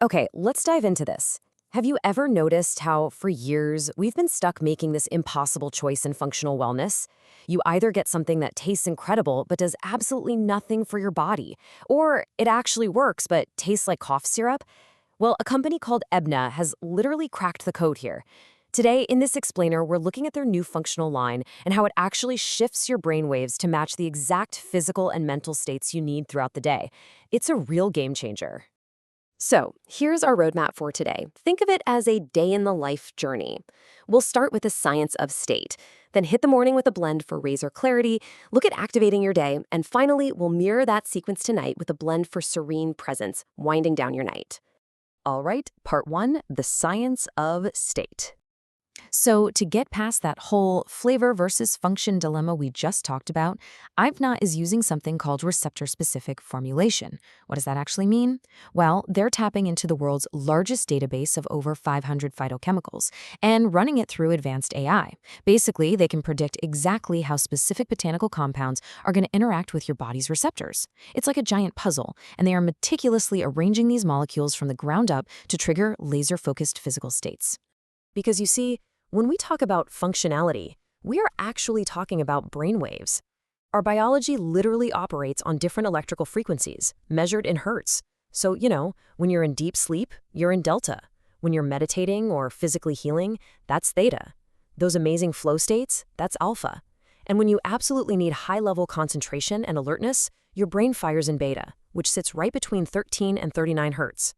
Okay, let's dive into this. Have you ever noticed how, for years, we've been stuck making this impossible choice in functional wellness? You either get something that tastes incredible but does absolutely nothing for your body, or it actually works but tastes like cough syrup. Well, a company called Eybna has literally cracked the code here. Today, in this explainer, we're looking at their new functional line and how it actually shifts your brainwaves to match the exact physical and mental states you need throughout the day. It's a real game changer. So, here's our roadmap for today. Think of it as a day-in-the-life journey. We'll start with the science of state, then hit the morning with a blend for razor clarity, look at activating your day, and finally, we'll mirror that sequence tonight with a blend for serene presence, winding down your night. All right, part one, the science of state. So to get past that whole flavor versus function dilemma we just talked about, Eybna is using something called receptor-specific formulation. What does that actually mean? Well, they're tapping into the world's largest database of over 500 phytochemicals and running it through advanced AI. Basically, they can predict exactly how specific botanical compounds are going to interact with your body's receptors. It's like a giant puzzle, and they are meticulously arranging these molecules from the ground up to trigger laser-focused physical states. Because you see, when we talk about functionality, we are actually talking about brainwaves. Our biology literally operates on different electrical frequencies, measured in hertz. So, when you're in deep sleep, you're in delta. When you're meditating or physically healing, that's theta. Those amazing flow states, that's alpha. And when you absolutely need high-level concentration and alertness, your brain fires in beta, which sits right between 13 and 39 hertz.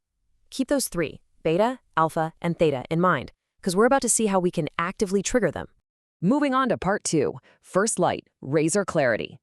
Keep those three, beta, alpha, and theta, in mind, because we're about to see how we can actively trigger them. Moving on to part two, first light, razor clarity.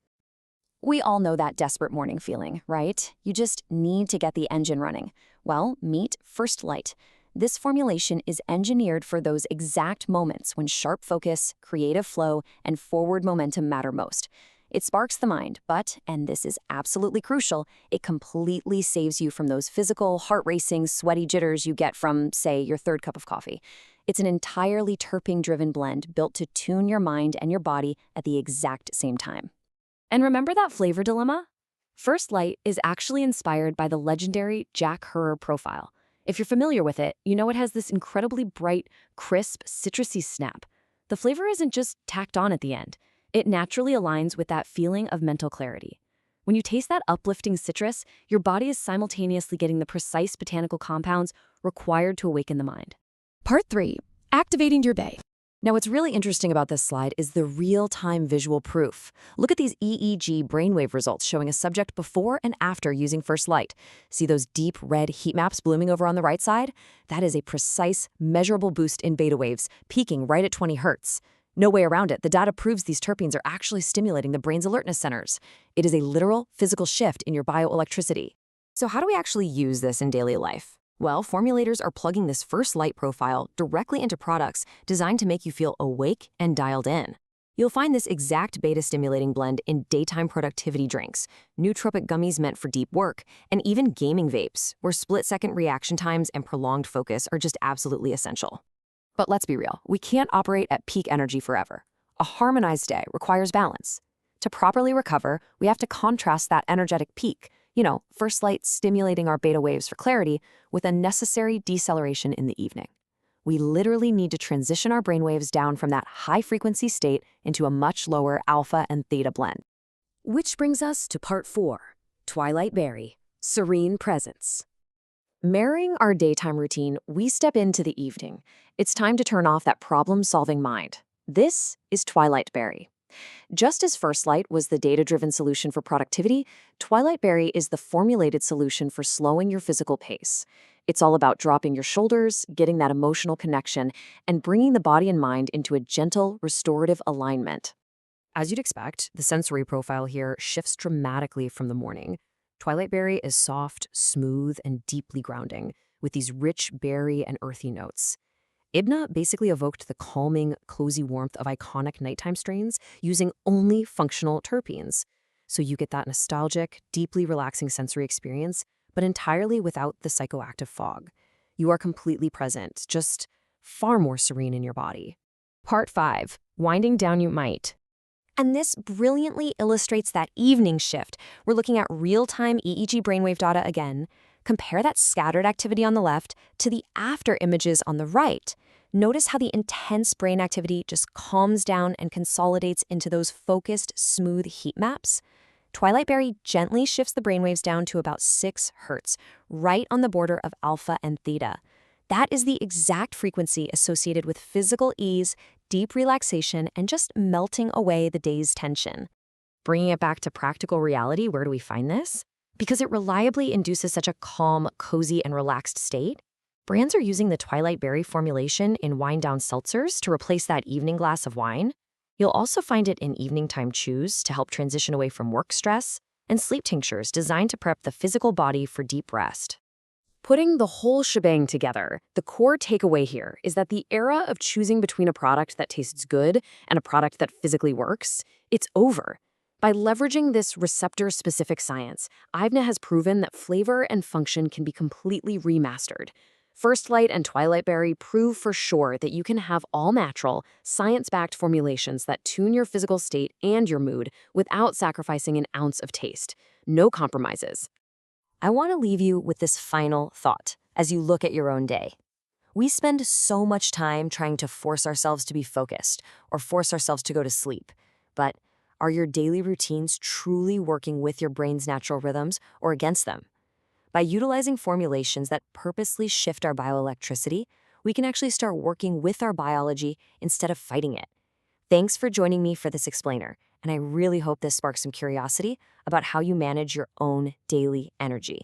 We all know that desperate morning feeling, right? You just need to get the engine running. Well, meet First Light. This formulation is engineered for those exact moments when sharp focus, creative flow, and forward momentum matter most. It sparks the mind, but, and this is absolutely crucial, it completely saves you from those physical, heart-racing, sweaty jitters you get from, say, your third cup of coffee. It's an entirely terpene-driven blend built to tune your mind and your body at the exact same time. And remember that flavor dilemma? First Light is actually inspired by the legendary Jack Herer profile. If you're familiar with it, you know it has this incredibly bright, crisp, citrusy snap. The flavor isn't just tacked on at the end. It naturally aligns with that feeling of mental clarity. When you taste that uplifting citrus, your body is simultaneously getting the precise botanical compounds required to awaken the mind. Part 3. Activating your day. Now, what's really interesting about this slide is the real-time visual proof. Look at these EEG brainwave results showing a subject before and after using First Light. See those deep red heat maps blooming over on the right side? That is a precise, measurable boost in beta waves, peaking right at 20 hertz. No way around it. The data proves these terpenes are actually stimulating the brain's alertness centers. It is a literal, physical shift in your bioelectricity. So how do we actually use this in daily life? Well, formulators are plugging this First Light profile directly into products designed to make you feel awake and dialed in. You'll find this exact beta-stimulating blend in daytime productivity drinks, nootropic gummies meant for deep work, and even gaming vapes, where split-second reaction times and prolonged focus are just absolutely essential. But let's be real, we can't operate at peak energy forever. A harmonized day requires balance. To properly recover, we have to contrast that energetic peak, First Light stimulating our beta waves for clarity, with a necessary deceleration in the evening. We literally need to transition our brainwaves down from that high-frequency state into a much lower alpha and theta blend. Which brings us to part 4, Twilight Berry, serene presence. Marrying our daytime routine, we step into the evening. It's time to turn off that problem-solving mind. This is Twilight Berry. Just as First Light was the data-driven solution for productivity, Twilight Berry is the formulated solution for slowing your physical pace. It's all about dropping your shoulders, getting that emotional connection, and bringing the body and mind into a gentle, restorative alignment. As you'd expect, the sensory profile here shifts dramatically from the morning. Twilight Berry is soft, smooth, and deeply grounding, with these rich berry and earthy notes. Eybna basically evoked the calming, cozy warmth of iconic nighttime strains using only functional terpenes. So you get that nostalgic, deeply relaxing sensory experience, but entirely without the psychoactive fog. You are completely present, just far more serene in your body. Part 5. Winding down you might. And this brilliantly illustrates that evening shift. We're looking at real-time EEG brainwave data again. Compare that scattered activity on the left to the after images on the right. Notice how the intense brain activity just calms down and consolidates into those focused, smooth heat maps. Twilight Berry gently shifts the brainwaves down to about 6 Hz, right on the border of alpha and theta. That is the exact frequency associated with physical ease, deep relaxation, and just melting away the day's tension. Bringing it back to practical reality, where do we find this? Because it reliably induces such a calm, cozy, and relaxed state, brands are using the Twilight Berry formulation in wind-down seltzers to replace that evening glass of wine. You'll also find it in evening time chews to help transition away from work stress, and sleep tinctures designed to prep the physical body for deep rest. Putting the whole shebang together, the core takeaway here is that the era of choosing between a product that tastes good and a product that physically works, it's over. By leveraging this receptor-specific science, Eybna has proven that flavor and function can be completely remastered. First Light and Twilight Berry prove for sure that you can have all-natural, science-backed formulations that tune your physical state and your mood without sacrificing an ounce of taste. No compromises. I want to leave you with this final thought as you look at your own day. We spend so much time trying to force ourselves to be focused or force ourselves to go to sleep. But are your daily routines truly working with your brain's natural rhythms or against them? By utilizing formulations that purposely shift our bioelectricity, we can actually start working with our biology instead of fighting it. Thanks for joining me for this explainer, and I really hope this sparks some curiosity about how you manage your own daily energy.